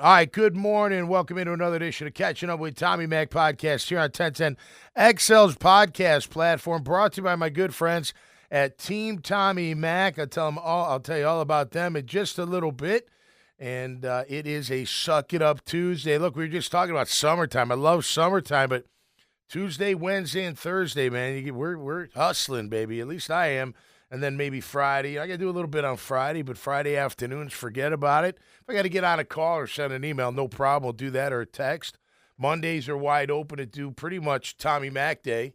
All right, good morning. Welcome into another edition of Catching Up with Tommy Mac podcast here on 1010 XL's podcast platform, brought to you by my good friends at Team Tommy Mac. I'll tell you all about them in just a little bit. And it is a Suck It Up Tuesday. Look, we were just talking about summertime. I love summertime, but Tuesday, Wednesday, and Thursday, man, we're hustling, baby. At least I am. And then maybe Friday. I got to do a little bit on Friday, but Friday afternoons, forget about it. If I got to get on a call or send an email, no problem. We'll do that, or a text. Mondays are wide open to do pretty much Tommy Mac Day,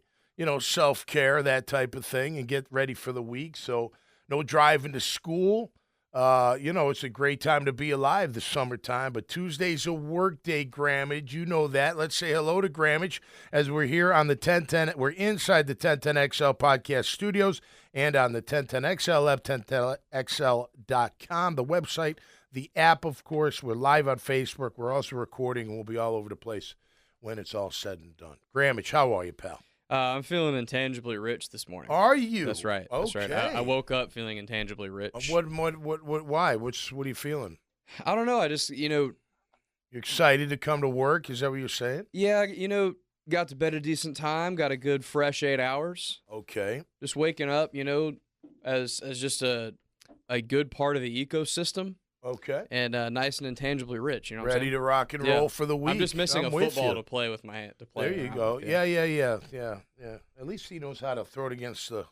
self-care, that type of thing, and get ready for the week. So no driving to school. It's a great time to be alive this summertime, but Tuesday's a work day, Grammage. You know that. Let's say hello to Grammage as we're here on the 1010. We're inside the 1010XL podcast studios and on the 1010XL app, 1010XL.com, the website, the app, of course. We're live on Facebook. We're also recording, and we'll be all over the place when it's all said and done. Grammage, how are you, pal? I'm feeling intangibly rich this morning. Are you? That's right. Okay. That's right. I woke up feeling intangibly rich. Why? What are you feeling? I don't know. I just, You're excited to come to work? Is that what you're saying? Yeah, got to bed a decent time, got a good fresh 8 hours. Okay. Just waking up, as just a good part of the ecosystem. Okay. And nice and intangibly rich, what Ready I'm to rock and roll for the week. I'm just missing a football to play with my hand. There you go. Yeah. At least he knows how to throw it against the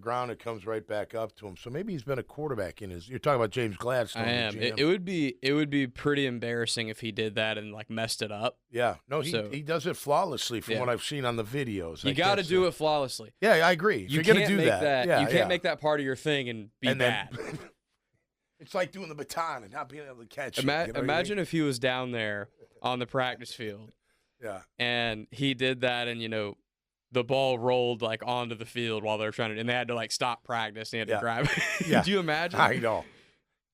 ground. It comes right back up to him. So maybe he's been a quarterback in his. You're talking about James Gladstone. I am. It would be pretty embarrassing if he did that and messed it up. Yeah. No, he does it flawlessly from what I've seen on the videos. You got to do it flawlessly. Yeah, I agree. If you're going to do that. You can't make that part of your thing and be bad. It's like doing the baton and not being able to catch it. Imagine if he was down there on the practice field. Yeah. And he did that, and the ball rolled onto the field while they were trying to, and they had to stop practice and he had to grab it. Yeah. Do you imagine? I know.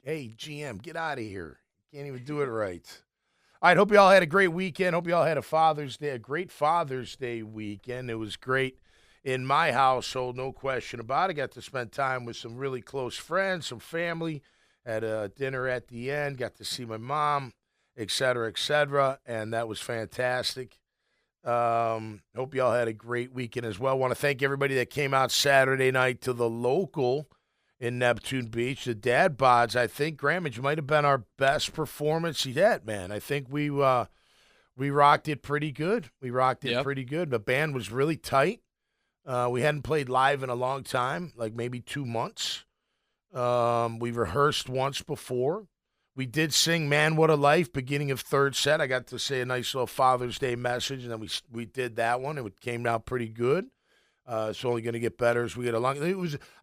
Hey, GM, get out of here. Can't even do it right. All right, hope you all had a great weekend. Hope you all had a great Father's Day weekend. It was great in my household, no question about it. Got to spend time with some really close friends, some family. Had a dinner at the end, got to see my mom, et cetera, and that was fantastic. Hope you all had a great weekend as well. Want to thank everybody that came out Saturday night to the local in Neptune Beach. The Dad Bods, I think, Grammage might have been our best performance yet, man. I think we rocked it pretty good. Pretty good. The band was really tight. We hadn't played live in a long time, like maybe 2 months. We rehearsed once before. We did sing Man, What a Life, beginning of third set. I got to say a nice little Father's Day message, and then we did that one. It came out pretty good. It's only going to get better as we get along.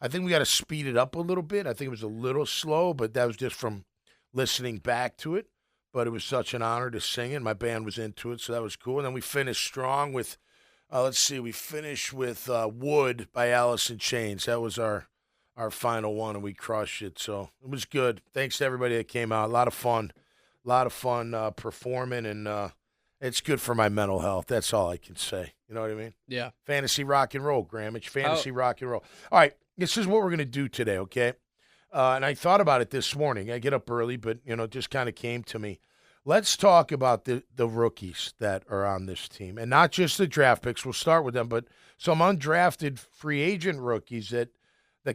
I think we got to speed it up a little bit. I think it was a little slow, but that was just from listening back to it. But it was such an honor to sing it. My band was into it, so that was cool. And then we finished strong with, we finished with Wood by Alice in Chains. That was our final one, and we crushed it. So it was good. Thanks to everybody that came out. A lot of fun performing, and it's good for my mental health. That's all I can say. You know what I mean? Yeah. Fantasy rock and roll, Grammage. Fantasy rock and roll. All right, this is what we're going to do today, okay? And I thought about it this morning. I get up early, but, it just kind of came to me. Let's talk about the rookies that are on this team, and not just the draft picks. We'll start with them, but some undrafted free agent rookies that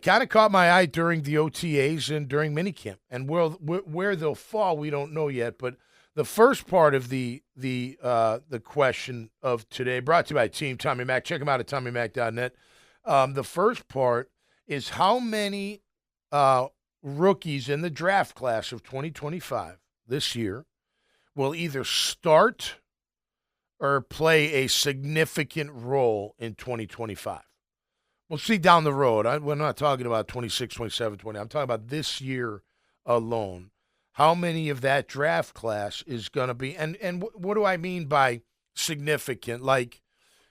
kind of caught my eye during the OTAs and during minicamp. And where they'll fall, we don't know yet. But the first part of the question of today, brought to you by Team Tommy Mac. Check them out at TommyMac.net. The first part is how many rookies in the draft class of 2025 this year will either start or play a significant role in 2025. We'll see down the road. We're not talking about 26, 27, 20. I'm talking about this year alone. How many of that draft class is going to be, and what do I mean by significant? Like,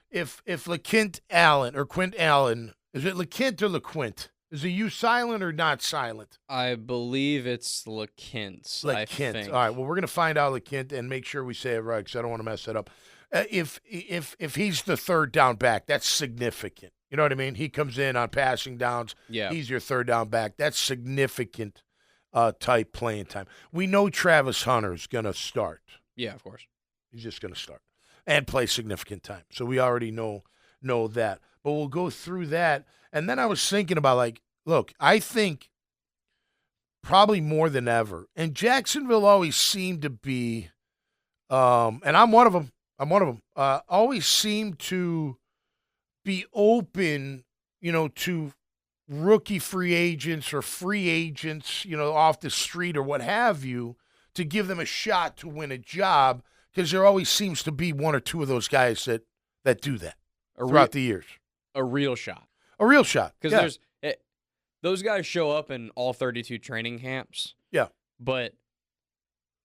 if LeQuint Allen or Quint Allen, is it LeQuint or LeQuint? Is the U silent or not silent? I believe it's LeQuint. LeQuint. All right. Well, we're going to find out LeQuint and make sure we say it right because I don't want to mess it up. If he's the third down back, that's significant. You know what I mean? He comes in on passing downs. Yeah. He's your third down back. That's significant type playing time. We know Travis Hunter's going to start. Yeah, of course. He's just going to start and play significant time. So we already know that. But we'll go through that. And then I was thinking about, like, look, I think probably more than ever, and Jacksonville always seemed to be, and I'm one of them, always seemed to be open, to rookie free agents or free agents, off the street or what have you, to give them a shot to win a job, because there always seems to be one or two of those guys that do that throughout the years. A real shot. A real shot. Because those guys show up in all 32 training camps. Yeah. But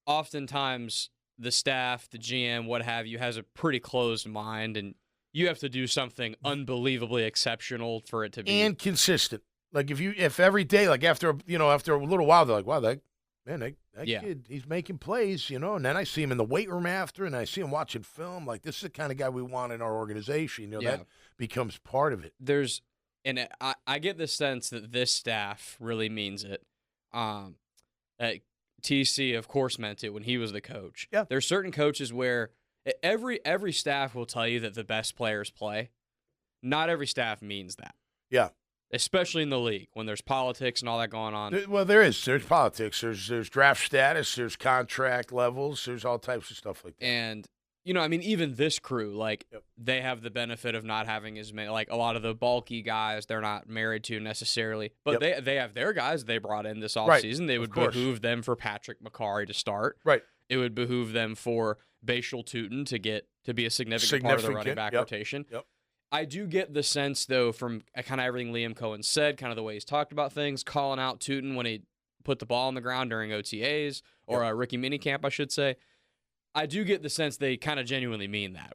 oftentimes the staff, the GM, what have you, has a pretty closed mind, and you have to do something unbelievably exceptional for it to be. And consistent. Like, if every day, like after a little while, they're like, wow, that kid, he's making plays, and then I see him in the weight room after, and I see him watching film. Like, this is the kind of guy we want in our organization. That becomes part of it. And I get the sense that this staff really means it. TC, of course, meant it when he was the coach. Yeah. There's certain coaches where every staff will tell you that the best players play. Not every staff means that. Yeah. Especially in the league when there's politics and all that going on. Well, there's politics. There's draft status. There's contract levels. There's all types of stuff like that. And, even this crew, like, they have the benefit of not having as many, like, a lot of the bulky guys they're not married to necessarily. But they have their guys they brought in this offseason. They would behoove them for Patrick McCarry to start. Right. It would behoove them for Bashal Tutin to be a significant part of the running back rotation. Yep. I do get the sense, though, from kind of everything Liam Cohen said, kind of the way he's talked about things, calling out Tutin when he put the ball on the ground during OTAs, or a rookie minicamp, I should say. I do get the sense they kind of genuinely mean that.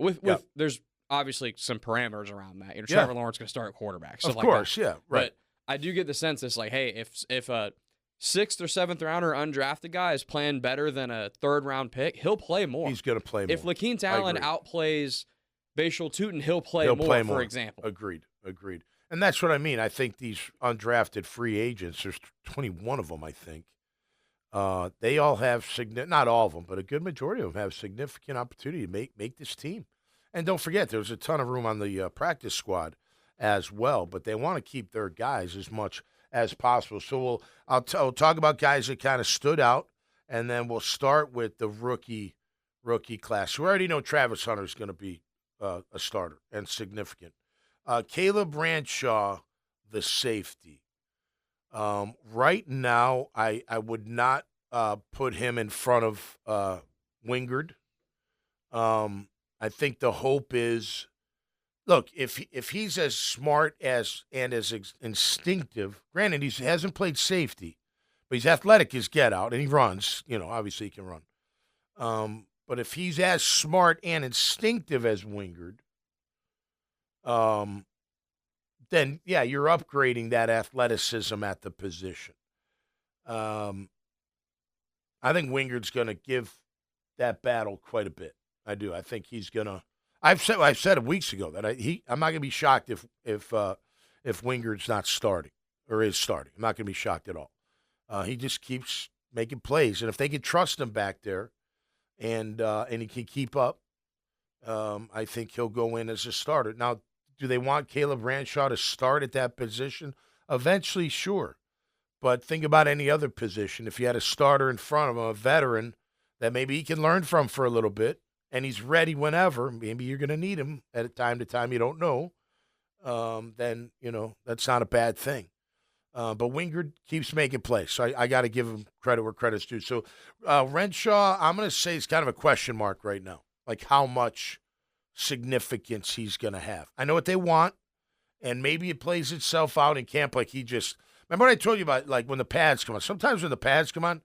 There's obviously some parameters around that. Trevor Lawrence going to start quarterback. Of course, like that. Right. But I do get the sense it's like, hey, if a 6th or 7th rounder undrafted guy is playing better than a 3rd round pick, he'll play more. He's going to play more. If LaKeith Allen outplays Bashal Tutin, he'll play more, for example. Agreed. And that's what I mean. I think these undrafted free agents, there's 21 of them, I think. They all have not all of them, but a good majority of them have significant opportunity to make this team. And don't forget, there's a ton of room on the practice squad as well, but they want to keep their guys as much as possible. So I'll talk about guys that kind of stood out, and then we'll start with the rookie class. We already know Travis Hunter is going to be a starter and significant. Caleb Branshaw, the safety. Right now, I would not put him in front of Wingard. I think the hope is, look, if he's as smart and as instinctive, granted he hasn't played safety, but he's athletic as get out and he runs. Obviously he can run. But if he's as smart and instinctive as Wingard, then, you're upgrading that athleticism at the position. I think Wingard's going to give that battle quite a bit. I do. I think he's going to – I've said it weeks ago that I'm not going to be shocked if Wingard's not starting or is starting. I'm not going to be shocked at all. He just keeps making plays. And if they can trust him back there and he can keep up, I think he'll go in as a starter. Now, do they want Caleb Branshaw to start at that position? Eventually, sure. But think about any other position. If you had a starter in front of him, a veteran that maybe he can learn from for a little bit, and he's ready whenever, maybe you're going to need him at time to time, you don't know, then, that's not a bad thing. But Wingard keeps making plays, so I got to give him credit where credit's due. So Renshaw, I'm going to say is kind of a question mark right now, like how much significance he's going to have. I know what they want, and maybe it plays itself out in camp like he just – remember what I told you about, like, when the pads come on? Sometimes when the pads come on,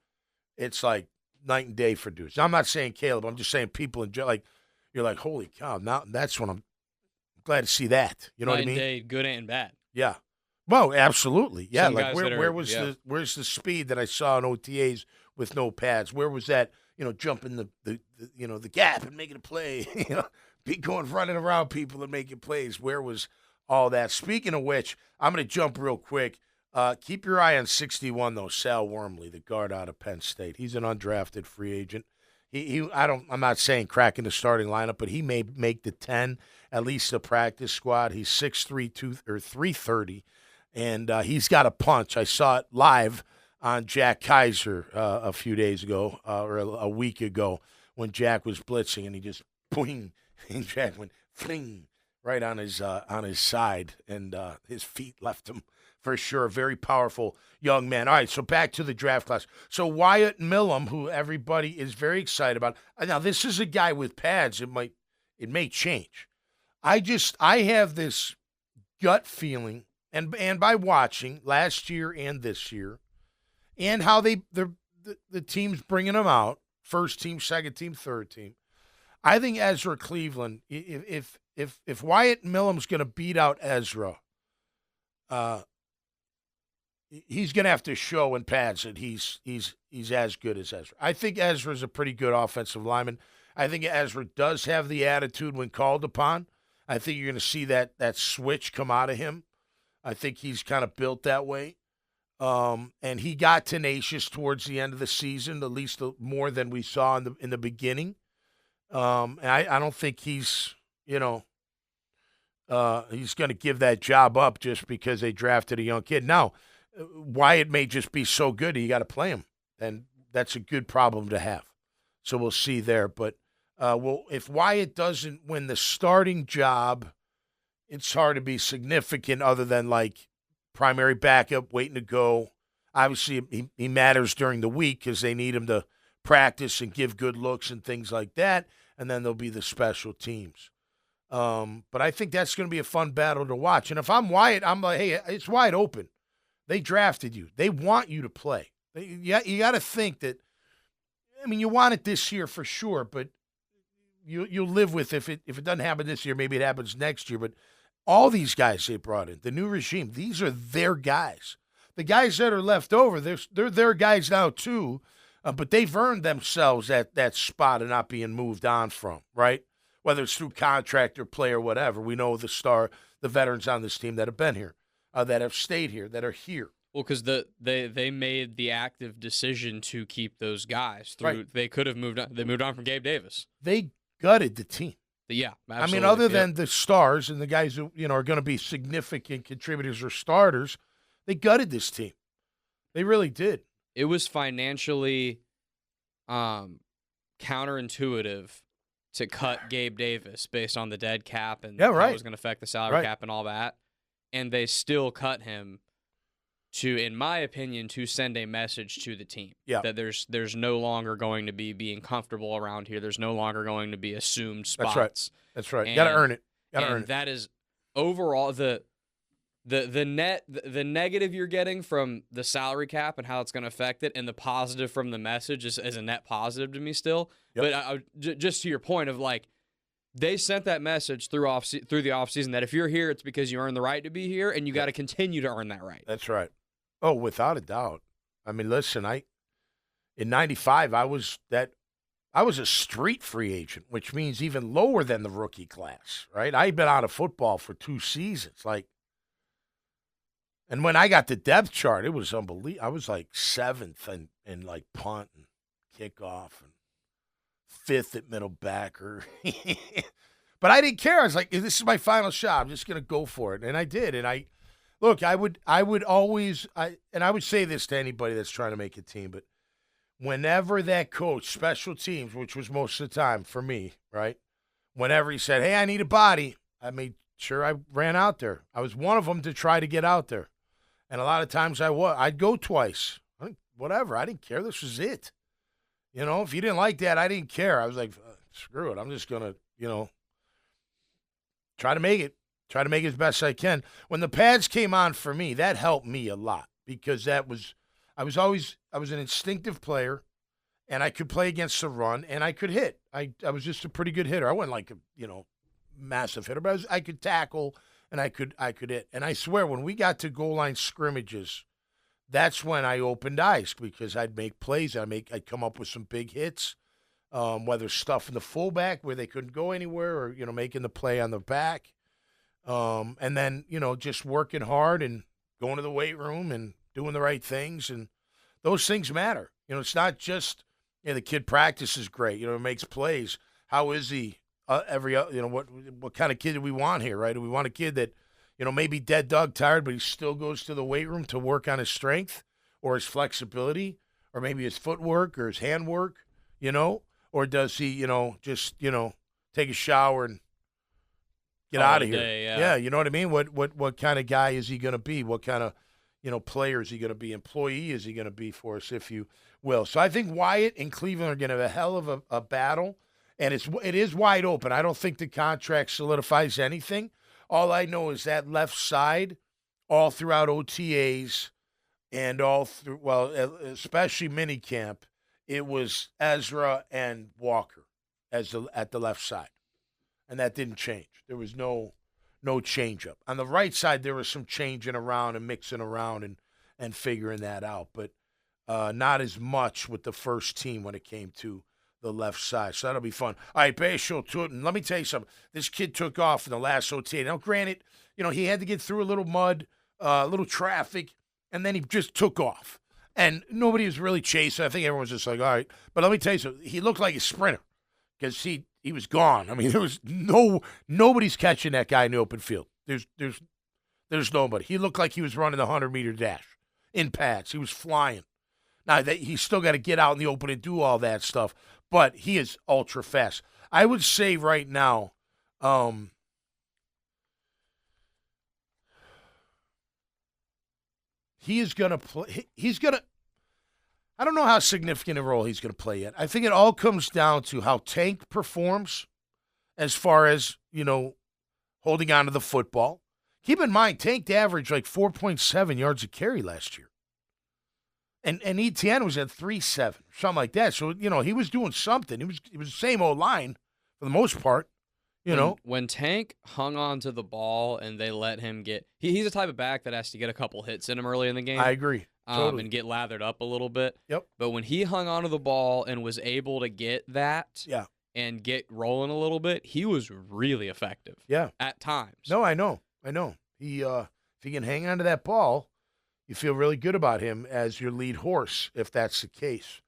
it's like night and day for dudes. Now, I'm not saying Caleb. I'm just saying people in like you're like, holy cow, now that's when I'm glad to see that. You know night what I mean? And day, good and bad. Yeah. Well, absolutely. Yeah, Some like guys where's the speed that I saw in OTAs with no pads? Where was that, jumping the gap and making a play, be running around people and making plays. Where was all that? Speaking of which, I'm going to jump real quick. Keep your eye on 61 though, Sal Wormley, the guard out of Penn State. He's an undrafted free agent. I'm not saying cracking the starting lineup, but he may make the 10, at least the practice squad. He's 6'3", 330, and he's got a punch. I saw it live on Jack Kaiser a few days ago, or a week ago, when Jack was blitzing, and he just boing, and Jack went fling right on his side, and his feet left him for sure. Very powerful young man. All right, so back to the draft class. So Wyatt Millum, who everybody is very excited about. Now, this is a guy with pads. It may change. I have this gut feeling, and by watching last year and this year, and how the team's bringing them out, first team, second team, third team. I think Ezra Cleveland, if Wyatt Millum's going to beat out Ezra, he's going to have to show in pads that he's as good as Ezra. I think Ezra's a pretty good offensive lineman. I think Ezra does have the attitude when called upon. I think you're going to see that switch come out of him. I think he's kind of built that way. And he got tenacious towards the end of the season, at least more than we saw in the beginning. And I don't think he's going to give that job up just because they drafted a young kid. Now, Wyatt may just be so good you got to play him, and that's a good problem to have. So we'll see there. But if Wyatt doesn't win the starting job, it's hard to be significant other than like primary backup waiting to go. Obviously, he matters during the week because they need him to practice and give good looks and things like that, and then there'll be the special teams. But I think that's going to be a fun battle to watch. And if I'm Wyatt, I'm like, hey, it's wide open. They drafted you. They want you to play. You got to think that, I mean, you want it this year for sure, but you'll live with if it doesn't happen this year, maybe it happens next year. But all these guys they brought in, the new regime, these are their guys. The guys that are left over, they're their guys now too, but they've earned themselves that spot and not being moved on from, right? Whether it's through contract or play or whatever. We know the veterans on this team that have been here, that have stayed here, that are here. Well, because they made the active decision to keep those guys. Right. They could have moved on. They moved on from Gabe Davis. They gutted the team. Yeah, absolutely. I mean, other than the stars and the guys who are going to be significant contributors or starters, they gutted this team. They really did. It was financially counterintuitive to cut Gabe Davis based on the dead cap and how it was going to affect the salary cap and all that, and they still cut him to, in my opinion, to send a message to the team that there's no longer going to be being comfortable around here. There's no longer going to be assumed spots. That's right. You got to earn it. That is overall the negative you're getting from the salary cap and how it's going to affect it, and the positive from the message is a net positive to me still. Yep. But just to your point of like, they sent that message through the offseason that if you're here, it's because you earned the right to be here, and you got to continue to earn that right. That's right. Oh, without a doubt. I mean, listen, in '95 I was a street free agent, which means even lower than the rookie class, right? I'd been out of football for 2 seasons, and when I got the depth chart, it was unbelievable. I was like 7th in like punt and kickoff and 5th at middle backer. But I didn't care. I was like, this is my final shot. I'm just going to go for it. And I did. And I would always say this to anybody that's trying to make a team, but whenever that coach, special teams, which was most of the time for me, right? Whenever he said, hey, I need a body, I made sure I ran out there. I was one of them to try to get out there. And a lot of times I'd go twice. Whatever. I didn't care. This was it. If you didn't like that, I didn't care. I was like, screw it. I'm just going to, try to make it. Try to make it as best I can. When the pads came on for me, that helped me a lot because I was an instinctive player, and I could play against the run, and I could hit. I was just a pretty good hitter. I wasn't like a, massive hitter, but I could tackle, and I could hit. And I swear, when we got to goal line scrimmages, that's when I opened eyes because I'd make plays. I'd come up with some big hits, whether stuffing the fullback where they couldn't go anywhere or, making the play on the back. And then, just working hard and going to the weight room and doing the right things, and those things matter. It's not just the kid practices great. Makes plays. How is he? What kind of kid do we want here, right? Do we want a kid that maybe dead dog tired, but he still goes to the weight room to work on his strength or his flexibility or maybe his footwork or his handwork, or does he, just, take a shower and get out of here? Yeah, you know what I mean? What kind of guy is he going to be? What kind of, player is he going to be? Employee is he going to be for us, if you will? So I think Wyatt and Cleveland are going to have a hell of a battle, and it is wide open. I don't think the contract solidifies anything. All I know is that left side, all throughout OTAs and all through, especially minicamp, it was Ezra and Walker at the left side, and that didn't change. There was no change up. On the right side, there was some changing around and mixing around and figuring that out, but not as much with the first team when it came to the left side. So that'll be fun. All right, Bashil Tutin, let me tell you something. This kid took off in the last OTA. Now, granted, he had to get through a little mud, a little traffic, and then he just took off. And nobody was really chasing. I think everyone was just like, all right. But let me tell you something. He looked like a sprinter because he was gone. I mean, there was nobody's catching that guy in the open field. There's nobody. He looked like he was running the 100-meter dash in pads. He was flying. Now, he's still got to get out in the open and do all that stuff, but he is ultra fast. I would say right now, he is going to play. I don't know how significant a role he's going to play yet. I think it all comes down to how Tank performs as far as, holding on to the football. Keep in mind, Tank averaged like 4.7 yards a carry last year. And ETN was at 3.7, something like that. So, he was doing something. It was the same old line for the most part. When Tank hung on to the ball and they let him get he's the type of back that has to get a couple hits in him early in the game. I agree. Totally. And get lathered up a little bit. Yep. But when he hung onto the ball and was able to get that and get rolling a little bit, he was really effective. Yeah. At times. No, I know. He if he can hang on to that ball, you feel really good about him as your lead horse, if that's the case.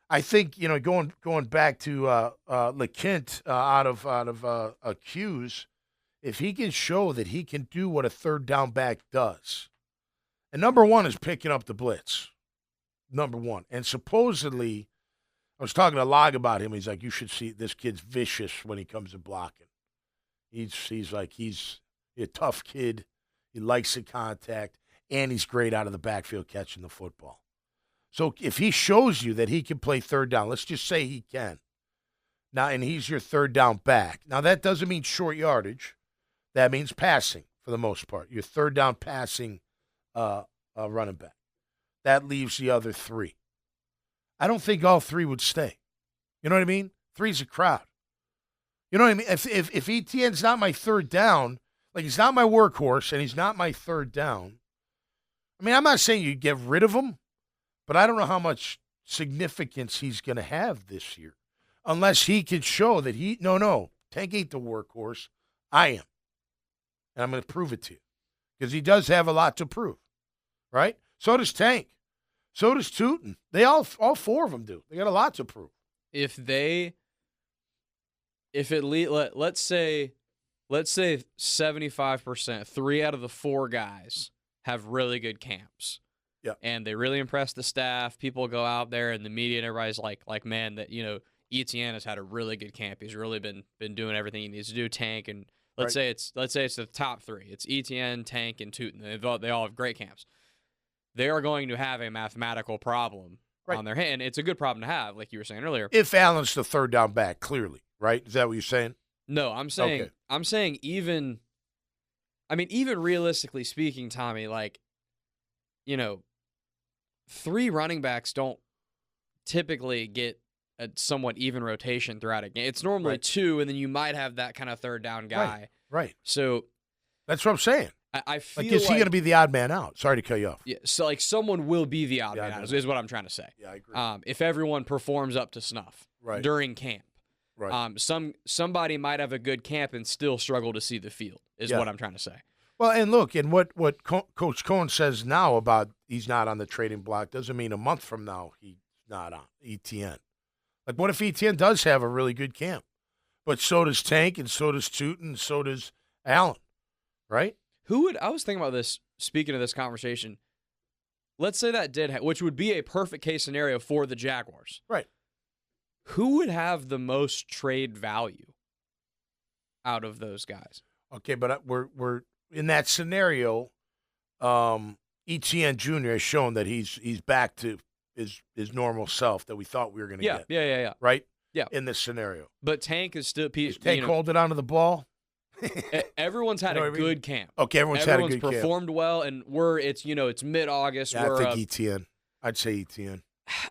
I think, going back to LeKint out of Q's, if he can show that he can do what a third down back does, and number one is picking up the blitz, number one. And supposedly, I was talking to Log about him. He's like, you should see this kid's vicious when he comes to blocking. He's a tough kid. He likes the contact, and he's great out of the backfield catching the football. So if he shows you that he can play third down, let's just say he can. Now, and he's your third down back. Now, that doesn't mean short yardage. That means passing for the most part. Your third down passing running back. That leaves the other three. I don't think all three would stay. You know what I mean? Three's a crowd. You know what I mean? If Etienne's not my third down, like he's not my workhorse and he's not my third down, I mean, I'm not saying you get rid of him, but I don't know how much significance he's going to have this year unless he can show that Tank ain't the workhorse. I am. And I'm going to prove it to you because he does have a lot to prove, right? So does Tank. So does Tootin. They all four of them do. They got a lot to prove. Let's say 75%, 3 out of the 4 guys have really good camps. Yeah. And they really impress the staff. People go out there and the media and everybody's like, man, that, Etienne has had a really good camp. He's really been doing everything he needs to do. Tank, and let's say it's the top 3. It's Etienne, Tank, and Tootin. They all have great camps. They are going to have a mathematical problem on their hand. It's a good problem to have, like you were saying earlier. If Allen's the third down back, clearly, right? Is that what you're saying? No, I'm saying even realistically speaking, Tommy, 3 running backs don't typically get a somewhat even rotation throughout a game. It's normally 2, and then you might have that kind of third down guy. Right. So that's what I'm saying. I feel is he going to be the odd man out? Sorry to cut you off. Yeah, so someone will be the odd man out is what I'm trying to say. Yeah, I agree. If everyone performs up to snuff during camp. Right. Somebody might have a good camp and still struggle to see the field is what I'm trying to say. Well, and look, and what Coach Cohen says now about he's not on the trading block doesn't mean a month from now he's not on ETN. Like, what if ETN does have a really good camp? But so does Tank, and so does Tootin, and so does Allen, right? I was thinking about this, speaking of this conversation. Let's say that did, which would be a perfect case scenario for the Jaguars. Right. Who would have the most trade value out of those guys? Okay, but we're in that scenario. ETN Jr. has shown that he's back to his normal self that we thought we were going to get. Yeah. Right? Yeah. In this scenario. But Tank is still... Is Tank holding onto the ball? Everyone's had a good camp. Okay, everyone's had a good camp. Everyone's performed well, and it's mid-August. Yeah, I think ETN. I'd say ETN.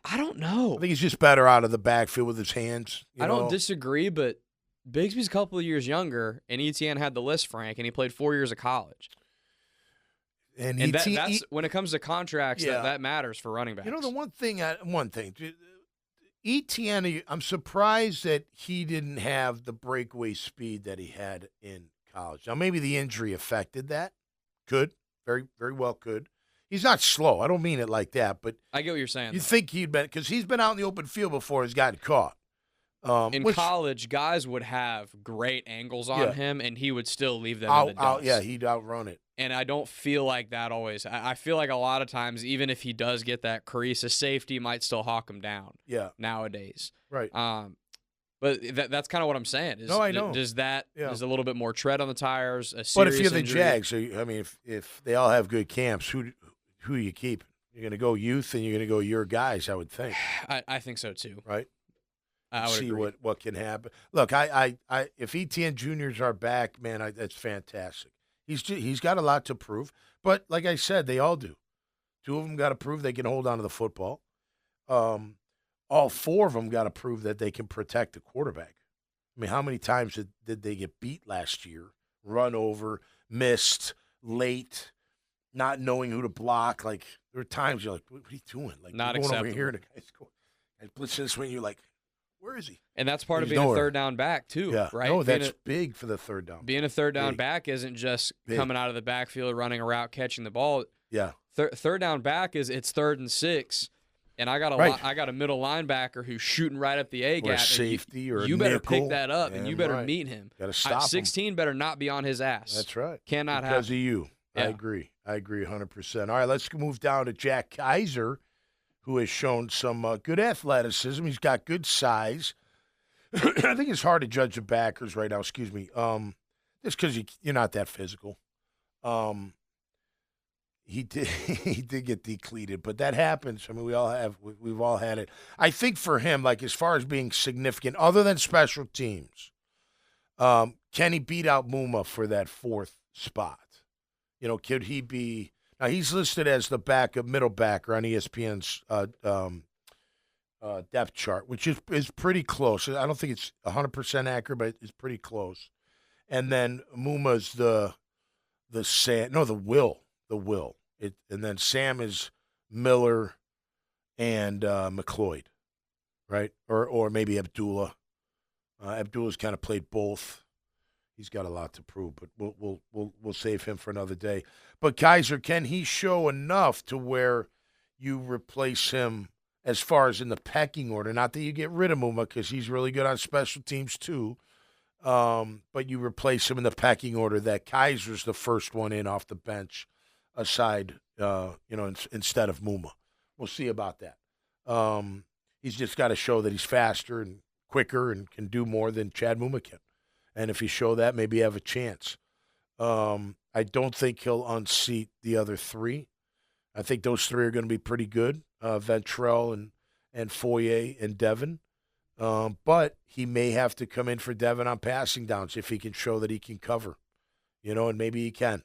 I don't know. I think he's just better out of the backfield with his hands. I don't disagree, but Bigsby's a couple of years younger, and ETN had the list, Frank, and he played 4 years of college. And that's when it comes to contracts, that matters for running backs. You know, the one thing, ETN, I'm surprised that he didn't have the breakaway speed that he had in college. Now, maybe the injury affected that. Could. Very, very well could. He's not slow. I don't mean it like that, but I get what you're saying. You think he'd been, because he's been out in the open field before he's gotten caught. In college, guys would have great angles on him, and he would still leave them in the dust. Yeah, he'd outrun it. And I don't feel like that always. I feel like a lot of times, even if he does get that crease, a safety might still hawk him down. Yeah. Nowadays. Right. But that's kind of what I'm saying. No, I know. Does that is a little bit more tread on the tires? But if you're the Jags, I mean, if they all have good camps, who do you keep? You're going to go youth, and you're going to go your guys. I would think. I think so too. Right. I would see agree. what can happen. Look, if ETN juniors are back, man, that's fantastic. He's got a lot to prove, but like I said, they all do. Two of them got to prove they can hold on to the football. All four of them got to prove that they can protect the quarterback. I mean, how many times did they get beat last year? Run over, missed, late, not knowing who to block. Like, there are times you're like, what are you doing? Like, not you're going acceptable. over here, and the guy's going, and blitz this way, and you're like, where is he? And that's part of being a third down back, too, right? No, that's big for the third down. Being a third down back isn't just coming out of the backfield, running a route, catching the ball. Yeah. Third down back it's 3rd and 6, and I got a middle linebacker who's shooting right up the A gap. Or a safety or a you better nickel. pick that up, and you better meet him. Got to stop 16 better not be on his ass. That's right. Cannot happen. Because of you. Yeah. I agree 100%. All right, let's move down to Jack Kaiser, who has shown some good athleticism. He's got good size. I think it's hard to judge the backers right now. Excuse me. Just because you're not that physical. He did get decleated, but that happens. I mean, we've all had it. I think for him, like as far as being significant, other than special teams, can he beat out Muma for that 4th spot? You know, could he be? Now he's listed as the middle backer on ESPN's depth chart, which is pretty close. I don't think it's 100% accurate, but it's pretty close. And then Muma's the Will. And then Sam is Miller and McLeod, right? Or maybe Abdullah. Abdullah's kind of played both. He's got a lot to prove, but we'll save him for another day. But Kaiser, can he show enough to where you replace him as far as in the pecking order? Not that you get rid of Muma because he's really good on special teams too, but you replace him in the pecking order that Kaiser's the first one in off the bench, aside, instead of Muma. We'll see about that. He's just got to show that he's faster and quicker and can do more than Chad Muma can. And if you show that, maybe you have a chance. I don't think he'll unseat the other 3. I think those 3 are going to be pretty good, Ventrell and Foye and Devin. But he may have to come in for Devin on passing downs if he can show that he can cover, and maybe he can.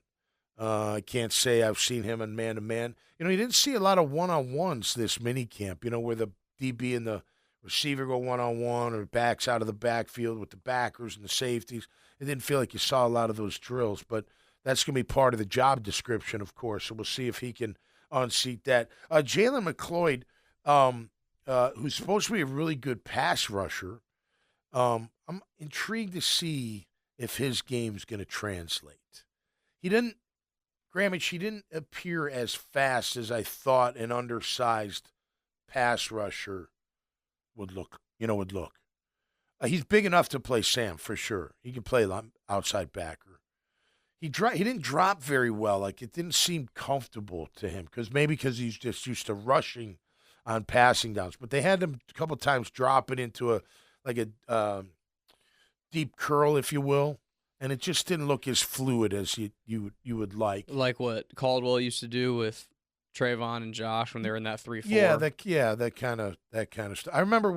I can't say I've seen him in man-to-man. You didn't see a lot of one-on-ones this mini camp, where the DB and the receiver go one-on-one or backs out of the backfield with the backers and the safeties. It didn't feel like you saw a lot of those drills, but that's going to be part of the job description, of course, so we'll see if he can unseat that. Jalen McLeod, who's supposed to be a really good pass rusher, I'm intrigued to see if his game's going to translate. He didn't Granted, she didn't appear as fast as I thought an undersized pass rusher would look. He's big enough to play Sam for sure. He can play outside backer. He didn't drop very well. Like, it didn't seem comfortable to him because he's just used to rushing on passing downs. But they had him a couple times drop it into a deep curl, if you will, and it just didn't look as fluid as you would like. Like what Caldwell used to do with Trayvon and Josh when they were in that 3-4. That kind of stuff. I remember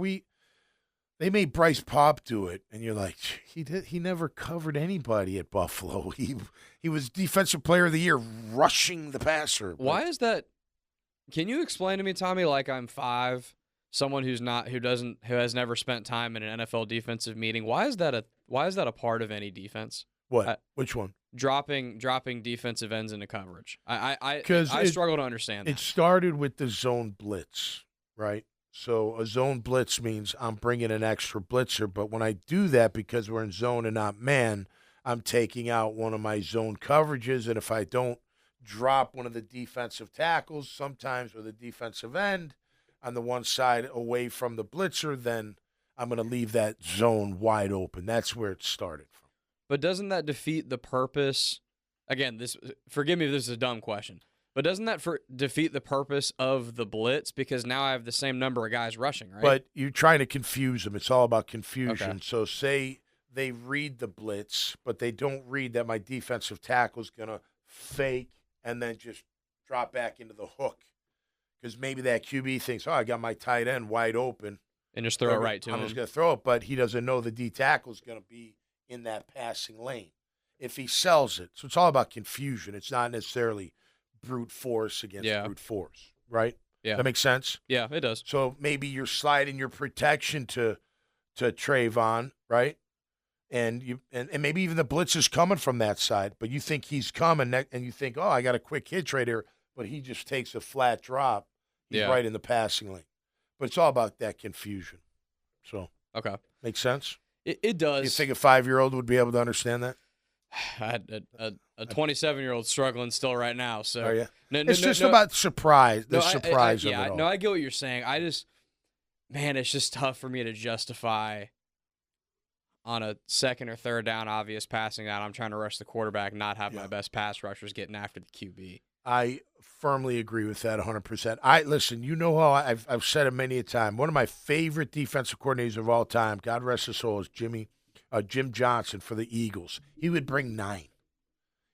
they made Bryce Pop do it, and you're like, he never covered anybody at Buffalo. He was Defensive Player of the Year rushing the passer. Why is that? Can you explain to me, Tommy, like I'm 5, someone who has never spent time in an NFL defensive meeting? Why is that a part of any defense? What? Which one? Dropping defensive ends into coverage. I struggle to understand that. It started with the zone blitz, right? So a zone blitz means I'm bringing an extra blitzer, but when I do that, because we're in zone and not man, I'm taking out one of my zone coverages, and if I don't drop one of the defensive tackles, sometimes with a defensive end on the one side away from the blitzer, then I'm going to leave that zone wide open. That's where it started from. But doesn't that defeat the purpose? Again, forgive me if this is a dumb question. But doesn't that defeat the purpose of the blitz? Because now I have the same number of guys rushing, right? But you're trying to confuse them. It's all about confusion. Okay. So say they read the blitz, but they don't read that my defensive tackle is going to fake and then just drop back into the hook. Because maybe that QB thinks, I got my tight end wide open. And just throw it right to him. I'm just going to throw it, but he doesn't know the D tackle is going to be in that passing lane if he sells it. So it's all about confusion. It's not necessarily brute force against brute force, right? Yeah. That makes sense? Yeah, it does. So maybe you're sliding your protection to Trayvon, right? And maybe even the blitz is coming from that side, but you think he's coming, and you think, I got a quick hitch right here, but he just takes a flat drop. He's right in the passing lane. But it's all about that confusion. So, okay. Makes sense? It does. You think a 5-year-old would be able to understand that? I had a 27-year-old struggling still right now. So oh, yeah. It's just about surprise. The surprise of it all. No, I get what you're saying. It's just tough for me to justify on a second or third down, obvious passing down. I'm trying to rush the quarterback, not have my best pass rushers getting after the QB. I firmly agree with that 100%. Listen, you know how I've said it many a time. One of my favorite defensive coordinators of all time, God rest his soul, is Jim Johnson for the Eagles. He would bring 9.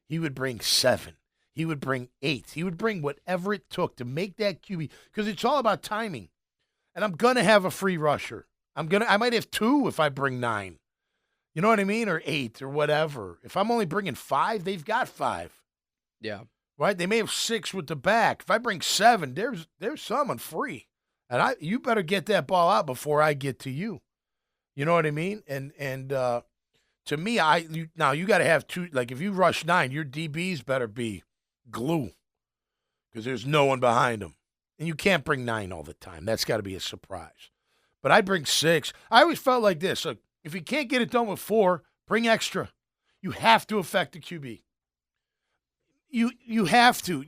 He would bring 7. He would bring 8. He would bring whatever it took to make that QB, because it's all about timing. And I'm going to have a free rusher. I might have 2 if I bring 9. You know what I mean? Or 8 or whatever. If I'm only bringing 5, they've got 5. Yeah. Right? They may have 6 with the back. If I bring 7, there's someone free. And you better get that ball out before I get to you. You know what I mean? And to me, now you got to have 2. Like, if you rush 9, your DBs better be glue, because there's no one behind them. And you can't bring 9 all the time. That's got to be a surprise. But I bring 6. I always felt like this. Look, if you can't get it done with 4, bring extra. You have to affect the QB. You have to.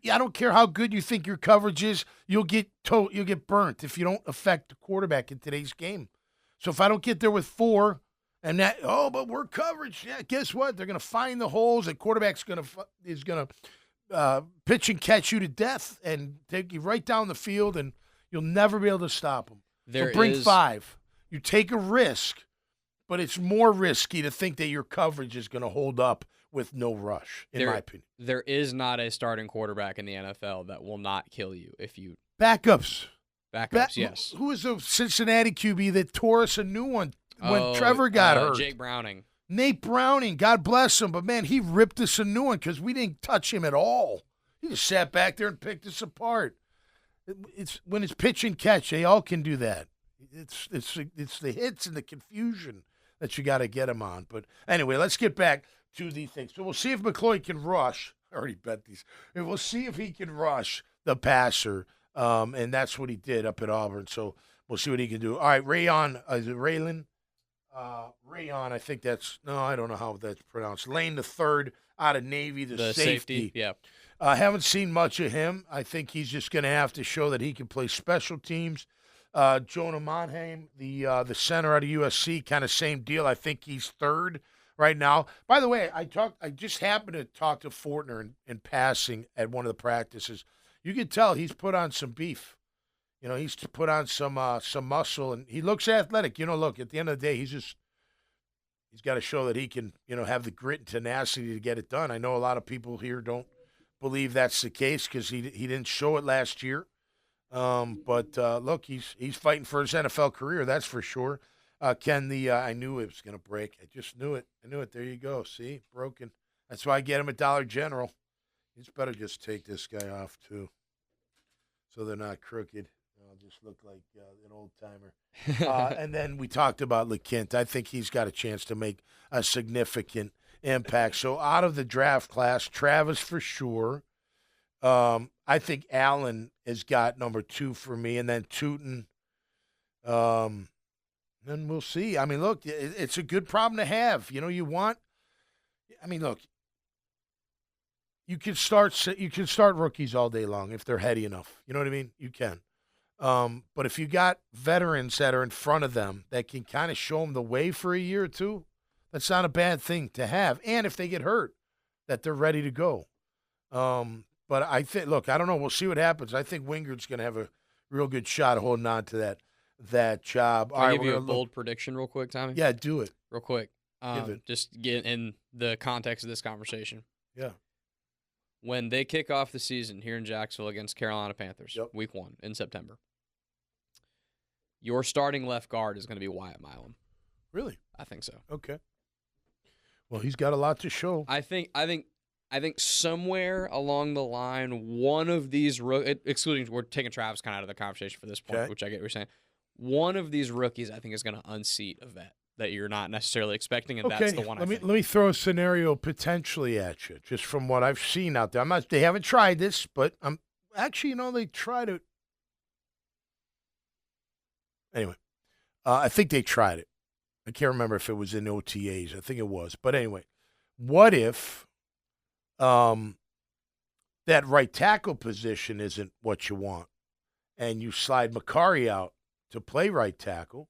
I don't care how good you think your coverage is. You'll get burnt if you don't affect the quarterback in today's game. So if I don't get there with 4, and but we're coverage. Yeah, guess what? They're going to find the holes. The quarterback's is going to pitch and catch you to death and take you right down the field, and you'll never be able to stop them. So bring 5. You take a risk, but it's more risky to think that your coverage is going to hold up with no rush, in my opinion. There is not a starting quarterback in the NFL that will not kill you if you Backups, yes. Who was the Cincinnati QB that tore us a new one when Trevor got hurt? Jake Browning. Nate Browning, God bless him, but man, he ripped us a new one because we didn't touch him at all. He just sat back there and picked us apart. It's when it's pitch and catch, they all can do that. It's the hits and the confusion that you got to get them on. But anyway, let's get back to the things. So we'll see if McCloy can rush. I already bet these. And we'll see if he can rush the passer, and that's what he did up at Auburn. So we'll see what he can do. All right, Raylan Rayon, I think that's no, I don't know how that's pronounced. Lane the third out of Navy, the safety. Yeah. Haven't seen much of him. I think he's just going to have to show that he can play special teams. Jonah Monheim, the center out of USC, kind of same deal. I think he's third right now. By the way, I just happened to talk to Fortner in passing at one of the practices. You can tell he's put on some beef. You know, he's put on some muscle, and he looks athletic. You know, look, at the end of the day, he's got to show that he can, have the grit and tenacity to get it done. I know a lot of people here don't believe that's the case because he didn't show it last year. But look, he's fighting for his NFL career, that's for sure. Ken, I knew it was going to break. I just knew it. I knew it. There you go. See, broken. That's why I get him at Dollar General. He's better just take this guy off too, so they're not crooked. I'll just look like an old timer. And then we talked about LeKint. I think he's got a chance to make a significant impact. So out of the draft class, Travis for sure. I think Allen has got number 2 for me, and then Tootin. Then we'll see. I mean, look, it's a good problem to have. Look, you can start rookies all day long if they're heady enough. You know what I mean? You can. But if you got veterans that are in front of them that can kind of show them the way for a year or two, that's not a bad thing to have. And if they get hurt, that they're ready to go. But I think, look, I don't know. We'll see what happens. I think Wingard's going to have a real good shot of holding on to that job. Can I give you a bold prediction real quick, Tommy? Yeah, do it. Real quick. Just get in the context of this conversation. Yeah. When they kick off the season here in Jacksonville against Carolina Panthers, Week 1 in September, your starting left guard is going to be Wyatt Milam. Really? I think so. Okay. Well, he's got a lot to show. I think somewhere along the line, one of these excluding we're taking Travis kind of out of the conversation for this point, which I get what you're saying. One of these rookies, I think, is going to unseat a vet that you're not necessarily expecting, and that's the one. Let me throw a scenario potentially at you, just from what I've seen out there. They haven't tried this, but I'm actually, they tried it. Anyway, I think they tried it. I can't remember if it was in OTAs. I think it was. But anyway, what if that right tackle position isn't what you want, and you slide Macari out to play right tackle,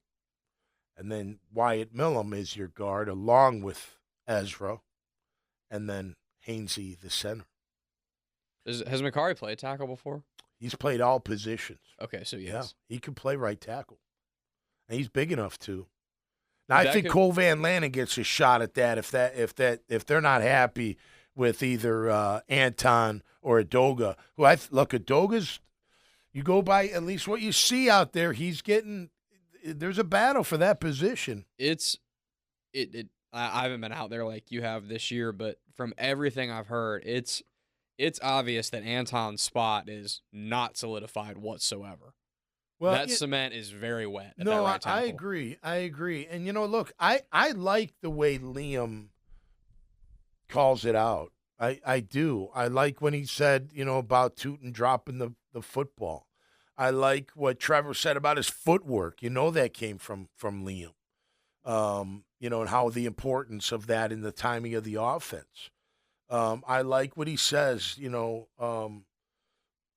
and then Wyatt Milam is your guard along with Ezra, and then Hainsey the center. Has Macari played tackle before? He's played all positions. Okay, so yes. Yeah, he can play right tackle. And he's big enough to. Now, I think Cole Van Lannon gets a shot at that if they're not happy with either Anton or Adoga. Adoga's, you go by at least what you see out there, there's a battle for that position. I haven't been out there like you have this year, but from everything I've heard, it's obvious that Anton's spot is not solidified whatsoever. Well, that cement is very wet. No, right I agree. And, look, I like the way Liam calls it out. I do. I like when he said, about Tootin dropping the football. I like what Trevor said about his footwork. That came from Liam. And how the importance of that in the timing of the offense. I like what he says,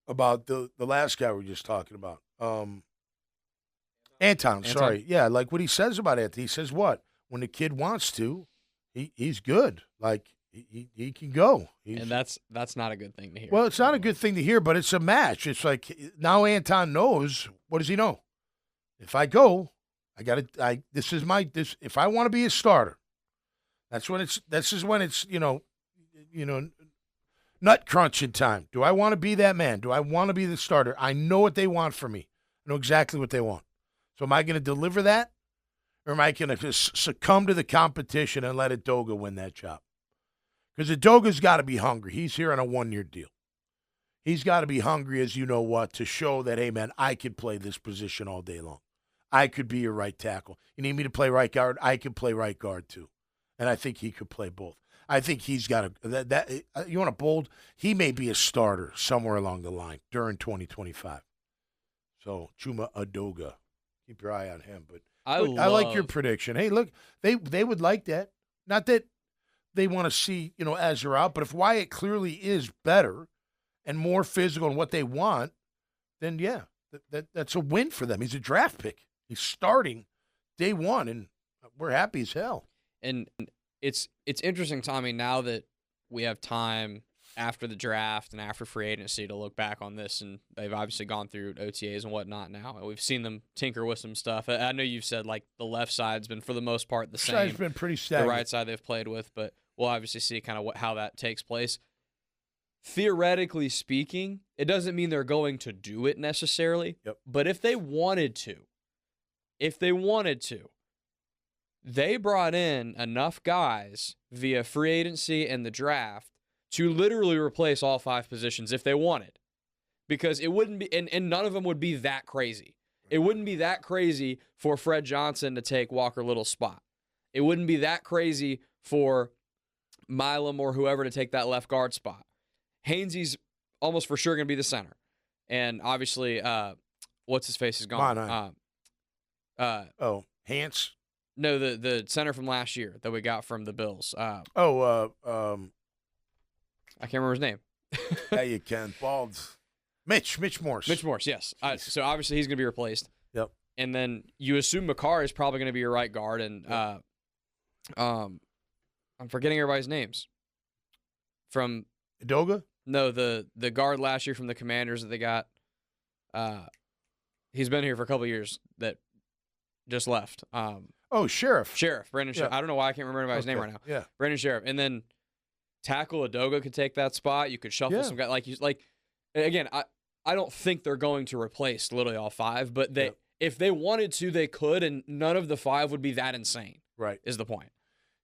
about the last guy we were just talking about. Anton, sorry. Yeah, like what he says about Anton. He says what? When the kid wants to, he's good. Like, he can go. And that's not a good thing to hear. Well, it's not a good thing to hear, but it's a match. It's like now Anton knows. What does he know? If I go, if I want to be a starter, this is when it's nut crunching time. Do I want to be that man? Do I want to be the starter? I know what they want from me. I know exactly what they want. So am I going to deliver that? Or am I going to just succumb to the competition and let Adoga win that job? Because Adoga's got to be hungry. He's here on a 1-year deal. He's got to be hungry as to show that, hey, man, I could play this position all day long. I could be your right tackle. You need me to play right guard? I could play right guard too. And I think he could play both. I think he's got you want a bold? He may be a starter somewhere along the line during 2025. So Chuma Adoga, keep your eye on him. But I like your prediction. Hey, look, they would like that. Not that they want to see, Ezra out, but if Wyatt clearly is better and more physical in what they want, then yeah, that's a win for them. He's a draft pick. He's starting day one, and we're happy as hell. And it's interesting, Tommy, now that we have time after the draft and after free agency to look back on this, and they've obviously gone through OTAs and whatnot now, and we've seen them tinker with some stuff. I know you've said, like, the left side's been, for the most part, the same. Side's been pretty stagnant. The right side they've played with, but we'll obviously see kind of how that takes place. Theoretically speaking, it doesn't mean they're going to do it necessarily, but if they wanted to, they brought in enough guys via free agency and the draft to literally replace all 5 positions if they wanted. Because it wouldn't be, and none of them would be that crazy. It wouldn't be that crazy for Fred Johnson to take Walker Little's spot. It wouldn't be that crazy for Milam or whoever to take that left guard spot. Hainsey's almost for sure going to be the center. And obviously, what's his face is gone. Hance? No, the center from last year that we got from the Bills. I can't remember his name. Yeah, you can. Balds. Mitch Morse. Mitch Morse, yes. So obviously he's going to be replaced. Yep. And then you assume McCarr is probably going to be your right guard. And I'm forgetting everybody's names. From Edoga? No, the guard last year from the Commanders that they got. He's been here for a couple of years that just left. Sheriff. Brandon Sheriff. I don't know why I can't remember anybody's name right now. Yeah. Brandon Sheriff. And then tackle Edoga could take that spot. You could shuffle some guys. Again, I don't think they're going to replace literally all 5, but if they wanted to, they could, and none of the 5 would be that insane. Right. Is the point.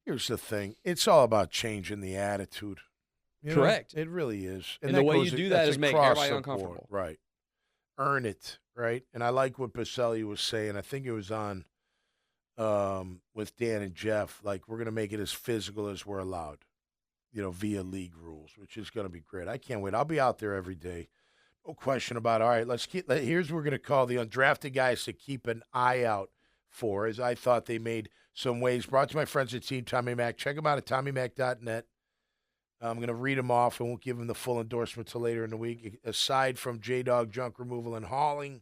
Here's the thing. It's all about changing the attitude. Correct. It really is. And the way you do that is make everybody uncomfortable. Right. Earn it, right? And I like what Baselli was saying. I think it was on with Dan and Jeff. Like, we're going to make it as physical as we're allowed, via league rules, which is going to be great. I can't wait. I'll be out there every day. No question about it. All right, here's what we're going to call the undrafted guys to keep an eye out for, as I thought they made some waves. Brought to my friends at Team Tommy Mac. Check them out at TommyMac.net. I'm going to read them off. I won't give them the full endorsement till later in the week. Aside from J-Dog Junk Removal and Hauling,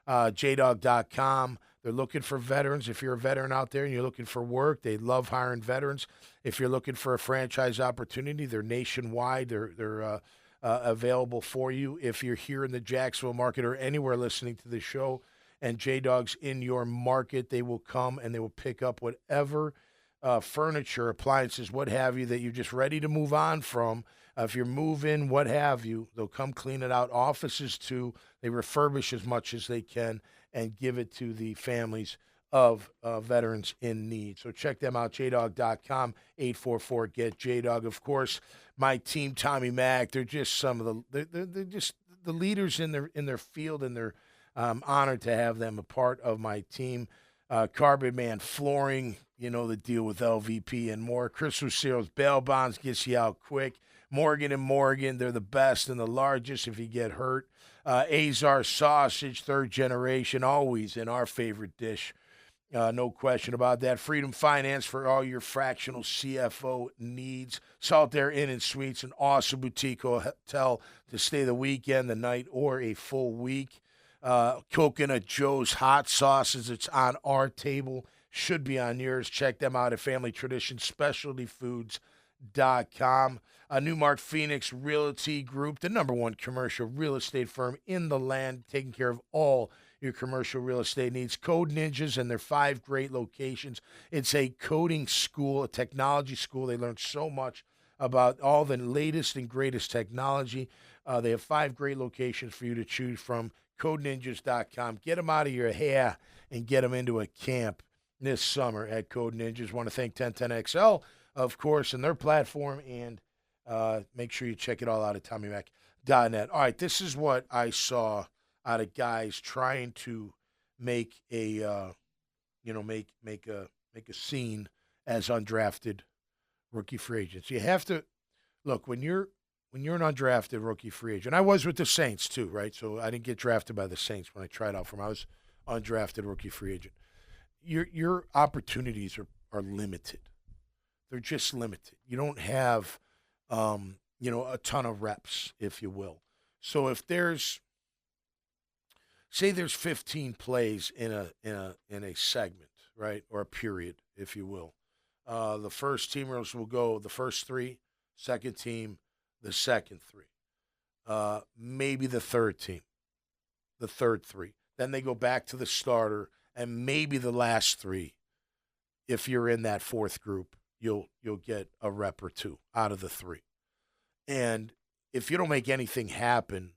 JDog.com. They're looking for veterans. If you're a veteran out there and you're looking for work, they love hiring veterans. If you're looking for a franchise opportunity, they're nationwide. They're available for you. If you're here in the Jacksonville market or anywhere listening to the show and J-Dog's in your market, they will come and they will pick up whatever furniture, appliances, what have you, that you're just ready to move on from. If you're moving, what have you, they'll come clean it out. Offices, too, they refurbish as much as they can and give it to the families of veterans in need. So check them out, jdog.com, 844-GET-JDOG. Of course, my team, Tommy Mac, they're just some of they're just the leaders in their field, and they're honored to have them a part of my team. Carbon Man Flooring, the deal with LVP and more. Chris Lucero's Bail Bonds gets you out quick. Morgan & Morgan, they're the best and the largest if you get hurt. Azar Sausage, 3rd generation, always in our favorite dish. No question about that. Freedom Finance for all your fractional CFO needs. Salt Air Inn and Suites, an awesome boutique hotel to stay the weekend, the night, or a full week. Coconut Joe's Hot Sauces, it's on our table, should be on yours. Check them out at Family Tradition Specialty Foods.com. Newmark Phoenix Realty Group, the #1 commercial real estate firm in the land, taking care of all your commercial real estate needs. Code Ninjas and their 5 great locations. It's a coding school, a technology school. They learn so much about all the latest and greatest technology. They have 5 great locations for you to choose from. CodeNinjas.com. Get them out of your hair and get them into a camp this summer at Code Ninjas. Want to thank 1010XL, of course, and their platform, and make sure you check it all out at TommyMac.net. All right, this is what I saw out of guys trying to make a, make a scene as undrafted rookie free agents. You have to look when you're an undrafted rookie free agent. I was with the Saints too, right? So I didn't get drafted by the Saints when I tried out for them. I was undrafted rookie free agent. your opportunities are limited. They're just limited. You don't have a ton of reps, if you will. So if there's say there's 15 plays in a segment, right, or a period, if you will. The first teamers will go the first three, second team, the second three, maybe the third three. Then they go back to the starter, and maybe the last three. If you're in that fourth group, you'll get a rep or two out of the three. And if you don't make anything happen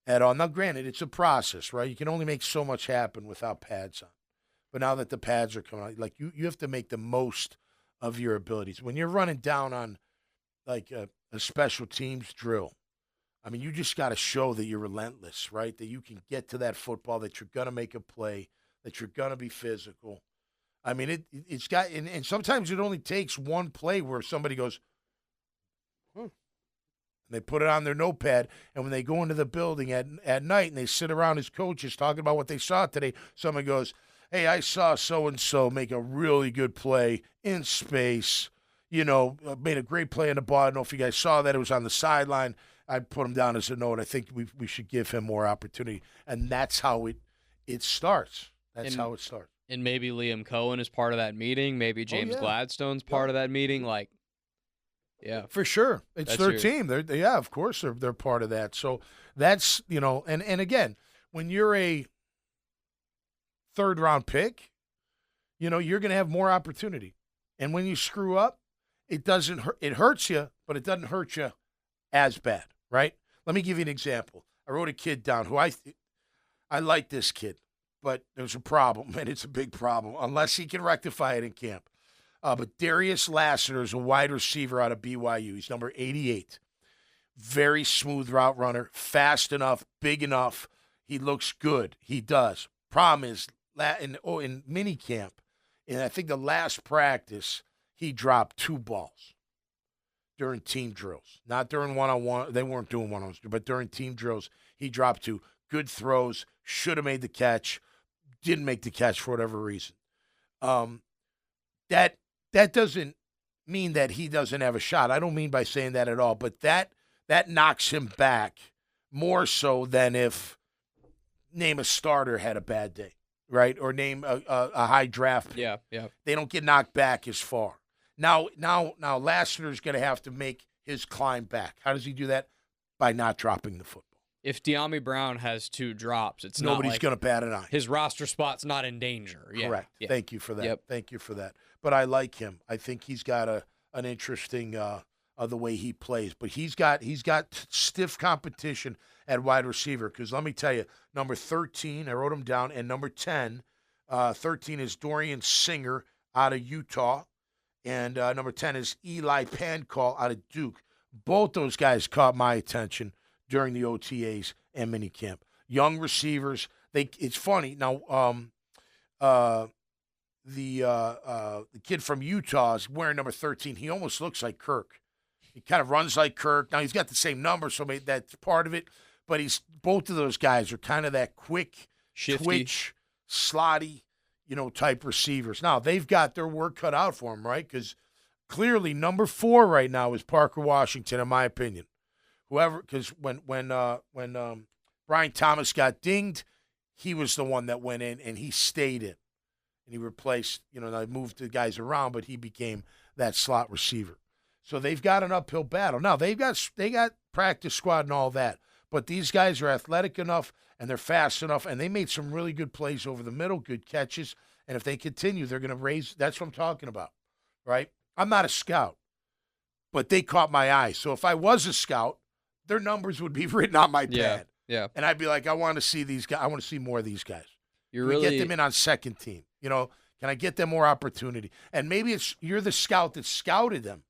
at all, now granted, it's a process, right? You can only make so much happen without pads on. But now that the pads are coming out, like you have to make the most of your abilities. When you're running down on like a special teams drill, I mean, you just got to show that you're relentless, right? That you can get to that football, that you're going to make a play, that you're going to be physical. I mean, it's got, and sometimes it only takes one play where somebody goes, and they put it on their notepad, and when they go into the building at night and they sit around as coaches talking about what they saw today, someone goes, hey, I saw so-and-so make a really good play in space, made a great play in the ball. I don't know if you guys saw that. It was on the sideline. I put him down as a note. I think we should give him more opportunity. And that's how it starts. How it starts. And maybe Liam Cohen is part of that meeting. Maybe James Gladstone's part of that meeting. Like, yeah. For sure. It's their team. Of course they're part of that. So that's, and again, when you're a third-round pick, you're going to have more opportunity. And when you screw up, it doesn't hurt. It hurts you, but it doesn't hurt you as bad, right? Let me give you an example. I wrote a kid down who I like this kid, but there's a problem, and it's a big problem, unless he can rectify it in camp. But Darius Lassiter is a wide receiver out of BYU. He's number 88. Very smooth route runner, fast enough, big enough. He looks good. He does. Problem is, in mini camp, and I think the last practice, he dropped 2 balls during team drills. Not during one-on-one. They weren't doing one-on-ones, but during team drills, he dropped 2. Good throws, should have made the catch, didn't make the catch for whatever reason. That doesn't mean that he doesn't have a shot. I don't mean by saying that at all, but that knocks him back more so than if name a starter had a bad day, right? Or name a high draft pick. Yeah. They don't get knocked back as far. Now Lassiter's going to have to make his climb back. How does he do that? By not dropping the football. If De'Ami Brown has 2 drops, it's nobody's going to bat an eye. His roster spot's not in danger. Yeah. Correct. Yeah. Thank you for that. Yep. Thank you for that. But I like him. I think he's got an interesting the way he plays. But he's got stiff competition at wide receiver. Because let me tell you, number 13, I wrote him down, and number 10, 13 is Dorian Singer out of Utah, and number 10 is Eli Pancall out of Duke. Both those guys caught my attention during the OTAs and minicamp. Young receivers. It's funny now. The kid from Utah is wearing number 13. He almost looks like Kirk. He kind of runs like Kirk. Now he's got the same number, so maybe that's part of it. But both of those guys are kind of that quick, shifty, twitch, slotty, type receivers. Now they've got their work cut out for them, right? Because clearly number 4 right now is Parker Washington, in my opinion. Because when Brian Thomas got dinged, he was the one that went in and he stayed in. And he replaced, they moved the guys around, but he became that slot receiver. So they've got an uphill battle. Now they got practice squad and all that, but these guys are athletic enough and they're fast enough, and they made some really good plays over the middle, good catches. And if they continue, they're going to raise. That's what I'm talking about, right? I'm not a scout, but they caught my eye. So if I was a scout, their numbers would be written on my pad. Yeah. And I'd be like, I want to see these guys. I want to see more of these guys. Get them in on second team. Can I get them more opportunity? And maybe you're the scout that scouted them.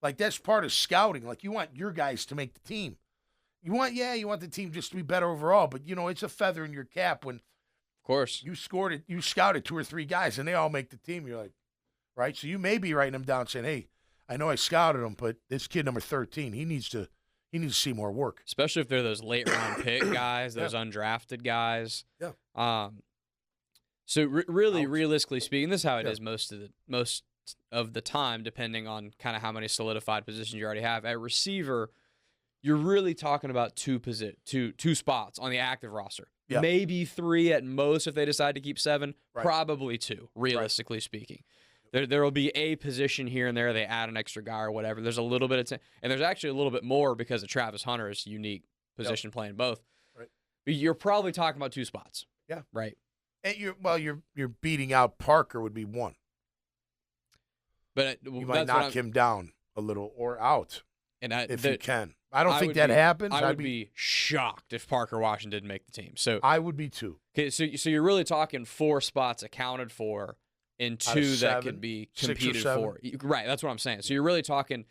Like, that's part of scouting. Like, you want your guys to make the team. You want the team just to be better overall. But, it's a feather in your cap when, of course, you scouted 2 or 3 guys and they all make the team. You're like, right? So you may be writing them down saying, hey, I know I scouted him, but this kid number 13, he needs to see more work. Especially if they're those late round pick guys, those undrafted guys. Yeah. So really, Out. realistically speaking, this is how it Yeah. is most of the time, depending on kind of how many solidified positions you already have. At receiver, you're really talking about two spots on the active roster. Yeah. Maybe 3 at most if they decide to keep 7. Right. Probably 2, realistically speaking. There will be a position here and there. They add an extra guy or whatever. There's a little bit of and there's actually a little bit more because of Travis Hunter's unique position playing both. Right. But you're probably talking about 2 spots. Yeah. Right. And you're beating out Parker would be 1. But You might knock him down a little or out if you can. I don't think that happens. I would be shocked if Parker Washington didn't make the team. So I would be too. Okay, so you're really talking 4 spots accounted for and 2 that could be 6 or competed 7. for. Right, that's what I'm saying. So you're really talking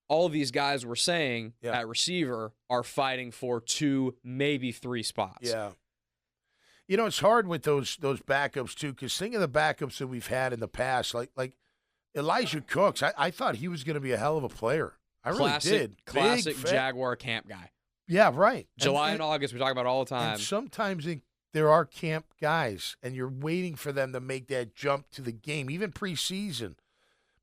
all these guys we're saying Yeah. at receiver are fighting for 2, maybe 3 spots. Yeah. It's hard with those backups too, because think of the backups that we've had in the past, like Elijah Cooks. I thought he was going to be a hell of a player. I really did. Classic Big, fat. Jaguar camp guy. Yeah, right. July and August we talk about all the time. And sometimes there are camp guys, and you're waiting for them to make that jump to the game, even preseason.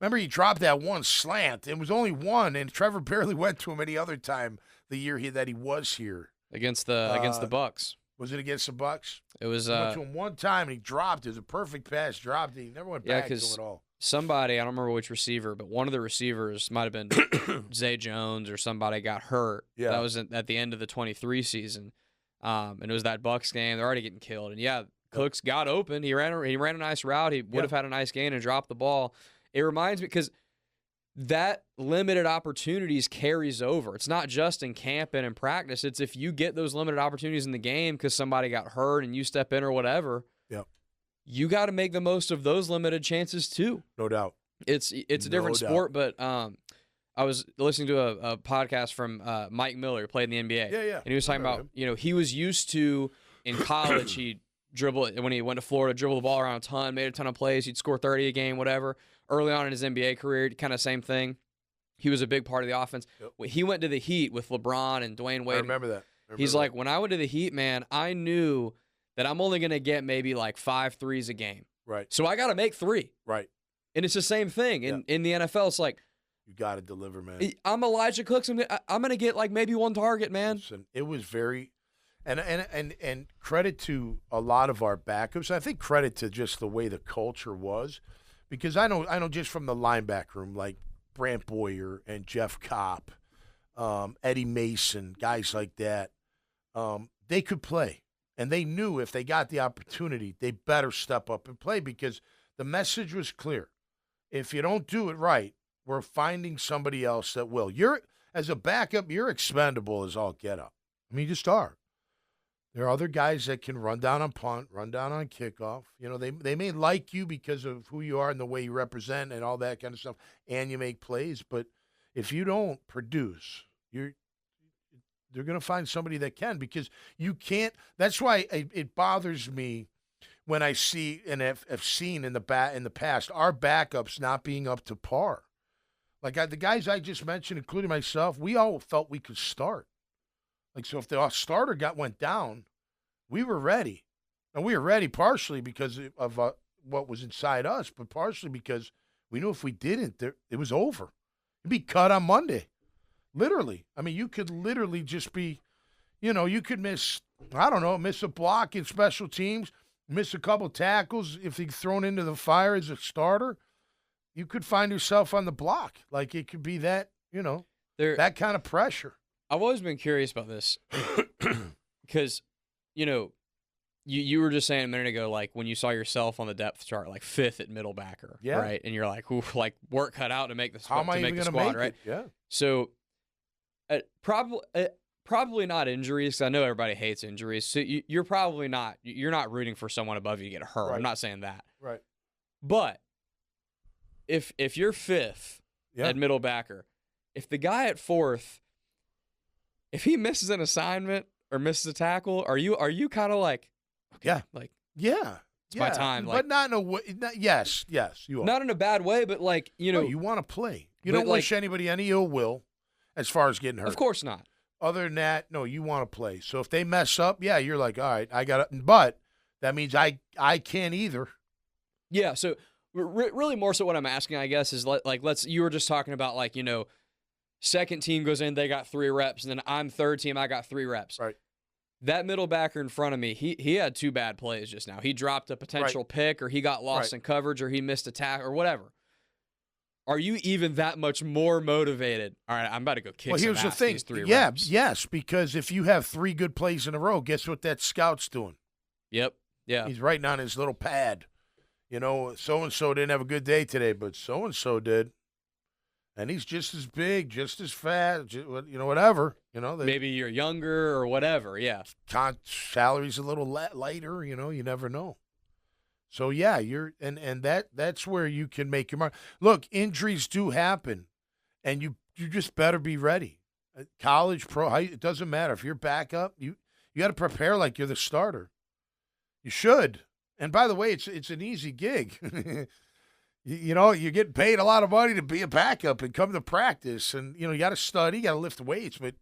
Remember, he dropped that one slant. It was only one, and Trevor barely went to him any other time the year that he was here. Against the Bucks. Was it against the Bucks? It was. He went to him one time, and he dropped. It was a perfect pass. Dropped it. He never went back to him at all. Somebody, I don't remember which receiver, but one of the receivers might have been Zay Jones or somebody got hurt. Yeah. That was at the end of the 23 season. And it was that Bucks game. They're already getting killed. And, yeah, Cooks got open. He ran a nice route. He would have had a nice gain and dropped the ball. It reminds me because that limited opportunities carries over. It's not just in camp and in practice. It's if you get those limited opportunities in the game because somebody got hurt and you step in or whatever, you got to make the most of those limited chances too. No doubt. It's a different sport, but I was listening to a podcast from Mike Miller, who played in the NBA. Yeah. And he was talking about, he was used to, in college, he'd dribble, when he went to Florida, dribble the ball around a ton, made a ton of plays, he'd score 30 a game, whatever. Early on in his NBA career, kind of same thing. He was a big part of the offense. Yep. When he went to the Heat with LeBron and Dwayne Wade. I remember that. He's like, when I went to the Heat, man, I knew that I'm only going to get maybe like 5 threes a game. Right. So I got to make 3. Right. And it's the same thing. In the NFL, it's like, you got to deliver, man. I'm Elijah Cooks. I'm going to get like maybe 1 target, man. Listen, it was very and credit to a lot of our backups. I think credit to just the way the culture was, because I know just from the linebacker room, like Brant Boyer and Jeff Kopp, Eddie Mason, guys like that, they could play. And they knew if they got the opportunity, they better step up and play, because the message was clear. If you don't do it right, we're finding somebody else that will. As a backup, you're expendable as all get up. I mean, you just are. There are other guys that can run down on punt, run down on kickoff. They may like you because of who you are and the way you represent and all that kind of stuff, and you make plays. But if you don't produce, they're going to find somebody that can, because you can't. That's why it bothers me when I see and have seen in the past our backups not being up to par. Like the guys I just mentioned, including myself, we all felt we could start. Like, so if the starter went down, we were ready. And we were ready partially because of what was inside us, but partially because we knew if we didn't, it was over. It'd be cut on Monday. Literally. I mean, you could literally just be, you could miss a block in special teams, miss a couple tackles. If you're thrown into the fire as a starter, you could find yourself on the block. Like, it could be that, that kind of pressure. I've always been curious about this because, you were just saying a minute ago, like when you saw yourself on the depth chart, like 5th at middle backer, right? And you're like, ooh, like work cut out to make the How am I even the gonna squad, make right? it? Yeah. So probably not injuries, because I know everybody hates injuries. So you're probably not. You're not rooting for someone above you to get hurt. Right. I'm not saying that. Right. But if you're 5th at middle backer, if the guy at 4th, if he misses an assignment or misses a tackle, are you kind of like, okay, like, it's my time, but like, not in a way. Yes, you are. not in a bad way, but like, No, you want to play. You don't wish anybody any ill will as far as getting hurt. Of course not. Other than that, no, you want to play. So if they mess up, you're like, all right, I got it. But that means I can't either. Yeah, so really more so what I'm asking, I guess, is you were just talking about second team goes in, they got 3 reps, and then I'm third team, I got 3 reps. Right. That middle backer in front of me, he had 2 bad plays just now. He dropped a potential pick, or he got lost in coverage, or he missed a tackle, or whatever. Are you even that much more motivated? All right, I'm about to go kick some ass the thing. These 3 reps. Yes, because if you have 3 good plays in a row, guess what that scout's doing? Yep. Yeah. He's writing on his little pad. So-and-so didn't have a good day today, but so-and-so did. And he's just as big, just as fat, whatever. Maybe you're younger or whatever, yeah. Salary's a little lighter, you never know. So, yeah, that's where you can make your mark. Look, injuries do happen, and you just better be ready. College, pro, it doesn't matter. If you're backup, you got to prepare like you're the starter. You should. And by the way, it's an easy gig. You get paid a lot of money to be a backup and come to practice. And, you got to study, you got to lift weights. But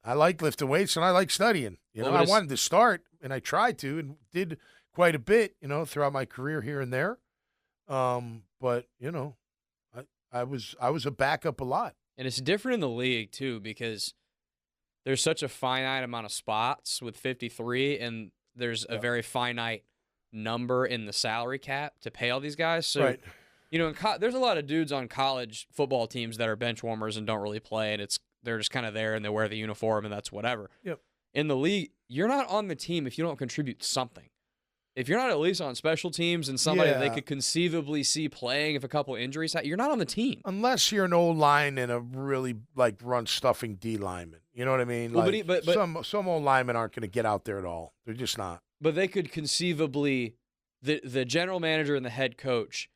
I like lifting weights and I like studying. I wanted to start, and I tried to and did quite a bit, throughout my career here and there. But, I was a backup a lot. And it's different in the league, too, because there's such a finite amount of spots with 53, and there's a very finite number in the salary cap to pay all these guys. So, there's a lot of dudes on college football teams that are bench warmers and don't really play, and they're just kind of there and they wear the uniform and that's whatever. Yep. In the league, you're not on the team if you don't contribute something. If you're not at least on special teams and somebody they could conceivably see playing if a couple injuries happen, you're not on the team. Unless you're an O-line and a really run-stuffing D lineman. You know what I mean? Well, but some old linemen aren't going to get out there at all. They're just not. But they could conceivably, the general manager and the head coach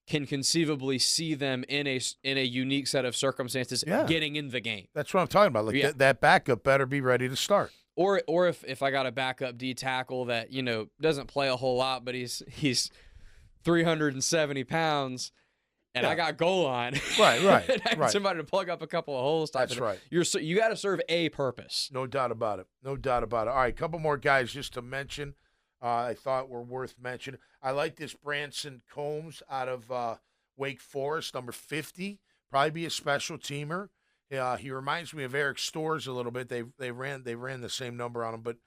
can conceivably see them in a unique set of circumstances getting in the game. That's what I'm talking about. That backup better be ready to start. Or if I got a backup D tackle that doesn't play a whole lot, but he's 370 pounds, and I got goal line. Right. And I need somebody to plug up a couple of holes. That's right. You got to serve a purpose. No doubt about it. All right, a couple more guys just to mention. I thought were worth mentioning. I like this Branson Combs out of Wake Forest, number 50. Probably be a special teamer. He reminds me of Eric Stores a little bit. They ran the same number on him, but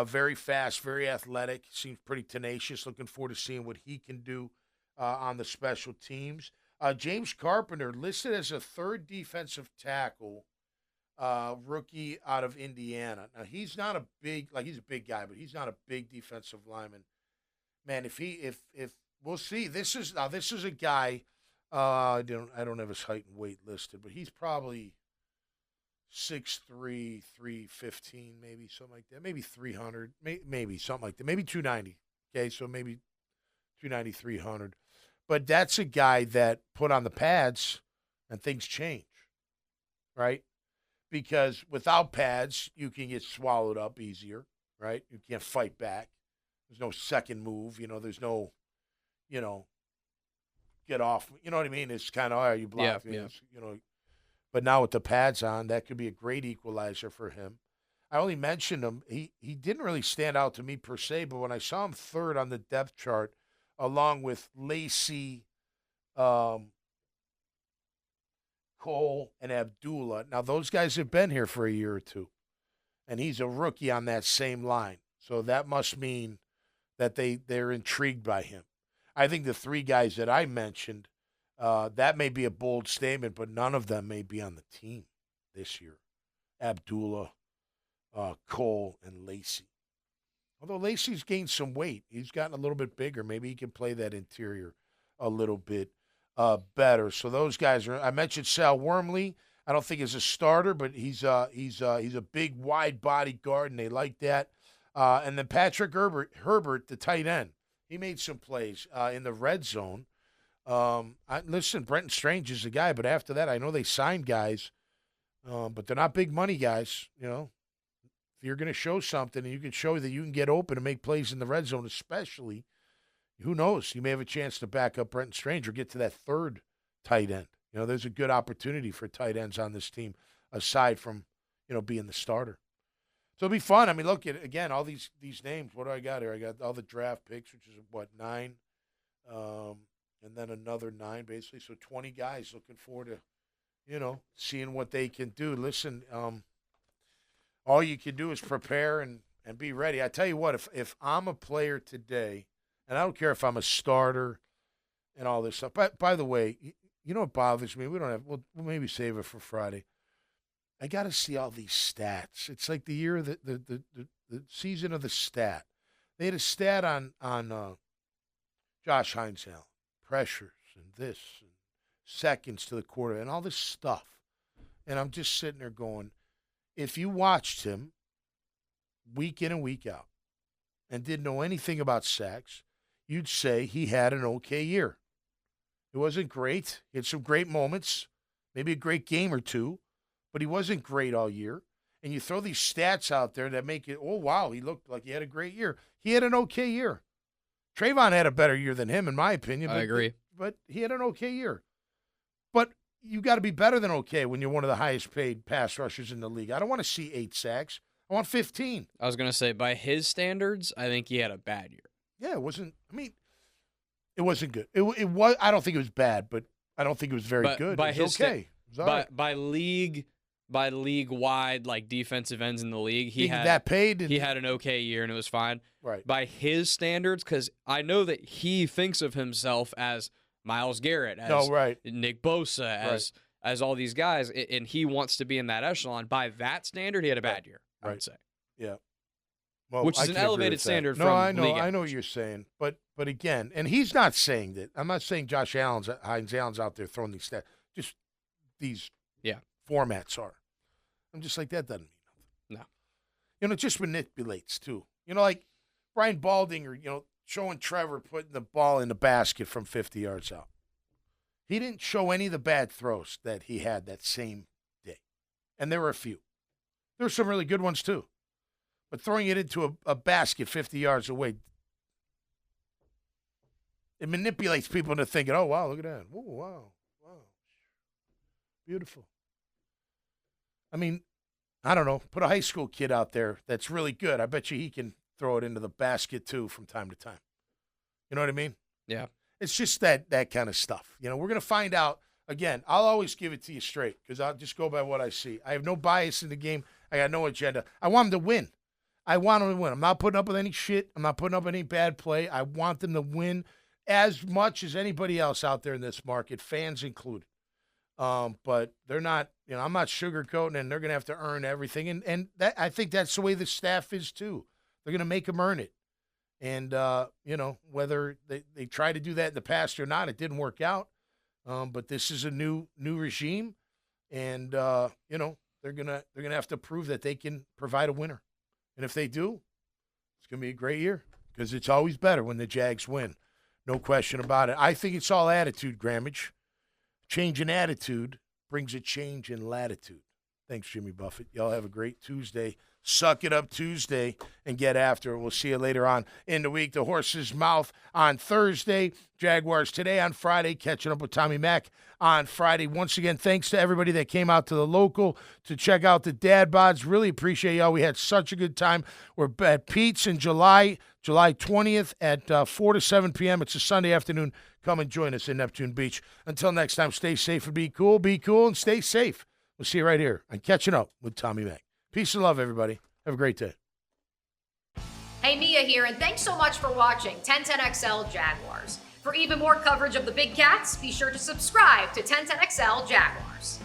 very fast, very athletic. Seems pretty tenacious. Looking forward to seeing what he can do on the special teams. James Carpenter listed as a 3rd defensive tackle, rookie out of Indiana. Now he's not a big he's a big guy, but he's not a big defensive lineman. Man, if we'll see. This is a guy. I don't have his height and weight listed, but he's probably 6'3", 315, maybe something like that. Maybe 300, maybe something like that. Maybe 290. Okay, so maybe 290, 300. But that's a guy that put on the pads and things change, right? Because without pads, you can get swallowed up easier, right? You can't fight back. There's no second move. There's no, get off. You know what I mean? It's kind of, you block. Yeah. But now with the pads on, that could be a great equalizer for him. I only mentioned him. He didn't really stand out to me per se, but when I saw him 3rd on the depth chart, along with Lacey, Cole, and Abdullah. Now, those guys have been here for a year or two, and he's a rookie on that same line. So that must mean that they're intrigued by him. I think the 3 guys that I mentioned, that may be a bold statement, but none of them may be on the team this year. Abdullah, Cole, and Lacey. Although Lacey's gained some weight. He's gotten a little bit bigger. Maybe he can play that interior a little bit better. So those guys are. I mentioned Sal Wormley. I don't think he's a starter, but he's a big, wide-body guard, and they like that. And then Patrick Herbert, the tight end. He made some plays in the red zone. Listen, Brenton Strange is the guy, but after that, I know they signed guys, but they're not big money guys, If you're going to show something and you can show that you can get open and make plays in the red zone especially, who knows? You may have a chance to back up Brenton Strange or get to that 3rd tight end. There's a good opportunity for tight ends on this team aside from, being the starter. So it'll be fun. I mean, look at again all these names. What do I got here? I got all the draft picks, which is what 9, and then another 9, basically. So 20 guys. Looking forward to, seeing what they can do. Listen, all you can do is prepare and be ready. I tell you what, if I'm a player today, and I don't care if I'm a starter and all this stuff. By the way, you know what bothers me? We'll maybe save it for Friday. I got to see all these stats. It's like the year of the season of the stat. They had a stat on Josh Hines Allen, pressures and this and seconds to the quarter and all this stuff. And I'm just sitting there going, if you watched him week in and week out and didn't know anything about sacks, you'd say he had an okay year. It wasn't great. He had some great moments, maybe a great game or two, but he wasn't great all year. And you throw these stats out there that make it, oh, wow, he looked like he had a great year. He had an okay year. Trayvon had a better year than him, in my opinion. I agree. But he had an okay year. But you got to be better than okay when you're one of the highest paid pass rushers in the league. I don't want to see 8 sacks. I want 15. I was going to say, by his standards, I think he had a bad year. Yeah, it wasn't good. It was. I don't think it was bad, but I don't think it was very good. By it was okay. It was all right. By league-wide, like, defensive ends in the league, he had an okay year, and it was fine. Right. By his standards, because I know that he thinks of himself as Myles Garrett, as Nick Bosa, as all these guys, and he wants to be in that echelon. By that standard, he had a bad year, I would say. Yeah. Well, which is an elevated standard from I league know what you're saying. But again, and he's not saying that. I'm not saying Josh Hines Allen's out there throwing these stats. Just these formats are. I'm just like, that doesn't mean nothing. No. It just manipulates, too. Like Brian Baldinger, showing Trevor putting the ball in the basket from 50 yards out. He didn't show any of the bad throws that he had that same day. And there were a few. There were some really good ones, too. But throwing it into a basket 50 yards away, it manipulates people into thinking, oh, wow, look at that. Oh, wow. Beautiful. I mean, I don't know. Put a high school kid out there that's really good. I bet you he can throw it into the basket, too, from time to time. You know what I mean? Yeah. It's just that kind of stuff. We're going to find out. Again, I'll always give it to you straight because I'll just go by what I see. I have no bias in the game. I got no agenda. I want them to win. I'm not putting up with any shit. I'm not putting up any bad play. I want them to win as much as anybody else out there in this market, fans included. But they're not, I'm not sugarcoating, and they're going to have to earn everything. And that, I think that's the way the staff is too. They're going to make them earn it. And, whether they try to do that in the past or not, it didn't work out. But this is a new regime. And, they're going to have to prove that they can provide a winner. And if they do, it's going to be a great year because it's always better when the Jags win. No question about it. I think it's all attitude, Grammage. Change in attitude brings a change in latitude. Thanks, Jimmy Buffett. Y'all have a great Tuesday. Suck it up Tuesday and get after it. We'll see you later on in the week. The Horse's Mouth on Thursday. Jaguars today on Friday. Catching up with Tommy Mack on Friday. Once again, thanks to everybody that came out to the local to check out the Dad Bods. Really appreciate y'all. We had such a good time. We're at Pete's in July 20th at 4 to 7 p.m. It's a Sunday afternoon. Come and join us in Neptune Beach. Until next time, stay safe and be cool. Be cool and stay safe. We'll see you right here on Catching Up with Tommy Mack. Peace and love, everybody. Have a great day. Hey, Mia here, and thanks so much for watching 1010XL Jaguars. For even more coverage of the Big Cats, be sure to subscribe to 1010XL Jaguars.